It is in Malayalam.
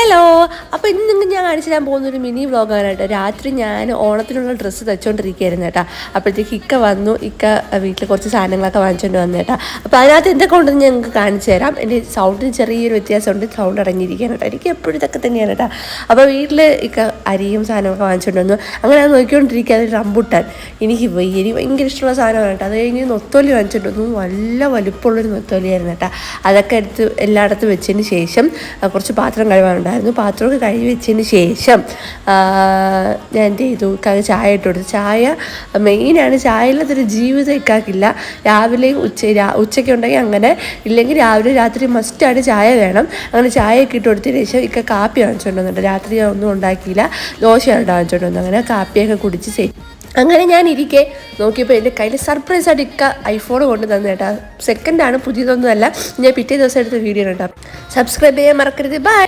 ഹലോ. അപ്പോൾ ഇന്ന് നിങ്ങൾക്ക് ഞാൻ കാണിച്ചു തരാൻ പോകുന്നൊരു മിനി വ്ളോഗാണ് കേട്ടോ. രാത്രി ഞാൻ ഓണത്തിനുള്ള ഡ്രസ്സ് തച്ചുകൊണ്ടിരിക്കുകയായിരുന്നു കേട്ടോ. അപ്പോഴത്തേക്ക് ഇക്ക വന്നു. ഇക്ക വീട്ടിൽ കുറച്ച് സാധനങ്ങളൊക്കെ വാങ്ങിച്ചുകൊണ്ട് വന്നു കേട്ടോ. അപ്പോൾ അതിനകത്ത് എന്തൊക്കെ ഉണ്ടെന്ന് ഞാൻ നിങ്ങൾക്ക് കാണിച്ചു തരാം. എൻ്റെ സൗണ്ടിന് ചെറിയൊരു വ്യത്യാസമുണ്ട്, സൗണ്ട് അടങ്ങിയിരിക്കുകയാണ് കേട്ടോ. എനിക്ക് എപ്പോഴും ഇതൊക്കെ തന്നെയാണ് കേട്ടോ. അപ്പോൾ വീട്ടിൽ ഇക്ക അരിയും സാധനമൊക്കെ വാങ്ങിച്ചുകൊണ്ട് വന്നു. അങ്ങനെ അത് നോക്കിക്കൊണ്ടിരിക്കുക. അത് റംബുട്ടാൻ എനിക്ക് ഭയങ്കര ഇഷ്ടമുള്ള സാധനമാണ് കേട്ടോ. അത് കഴിഞ്ഞ് നൊത്തോലി വാങ്ങിച്ചിട്ട് വന്നു. നല്ല വലുപ്പമുള്ളൊരു നൊത്തോലിയായിരുന്നു കേട്ടോ. അതൊക്കെ എടുത്ത് എല്ലായിടത്തും വെച്ചതിന് ശേഷം കുറച്ച് പാത്രം കഴുകാനുണ്ടായിരുന്നു. പാത്രമൊക്കെ കഴുകി വെച്ചതിന് ശേഷം ഞാൻ എന്ത് ചെയ്തു, ചായ ഇട്ട് കൊടുത്തു. ചായ മെയിനാണ്. ചായ ഇല്ലാത്തൊരു ജീവിതം ഇക്കാക്കില്ല. രാവിലെയും ഉച്ചയ്ക്ക് ഉണ്ടെങ്കിൽ അങ്ങനെ, ഇല്ലെങ്കിൽ രാവിലെ രാത്രി മസ്റ്റായിട്ട് ചായ വേണം. അങ്ങനെ ചായയൊക്കെ ഇട്ട് കൊടുത്തതിന് ശേഷം ഇക്ക കാപ്പി വാങ്ങിച്ചുകൊണ്ട് വന്നിട്ട്, രാത്രി ഒന്നും ഉണ്ടാക്കിയില്ല, ദോശയാണ് വാങ്ങിച്ചുകൊണ്ട് വന്നു. അങ്ങനെ കാപ്പിയൊക്കെ കുടിച്ച് അങ്ങനെ ഞാൻ ഇരിക്കെ നോക്കിയപ്പോൾ എൻ്റെ കയ്യിൽ സർപ്രൈസായിട്ട് ഇക്ക ഐഫോൺ കൊണ്ട് തന്നു കേട്ടോ. സെക്കൻഡാണ്, പുതിയതൊന്നുമല്ല. ഞാൻ പിറ്റേ ദിവസം എടുത്ത വീഡിയോ കേട്ടോ. സബ്സ്ക്രൈബ് ചെയ്യാൻ മറക്കരുത്. ബൈ.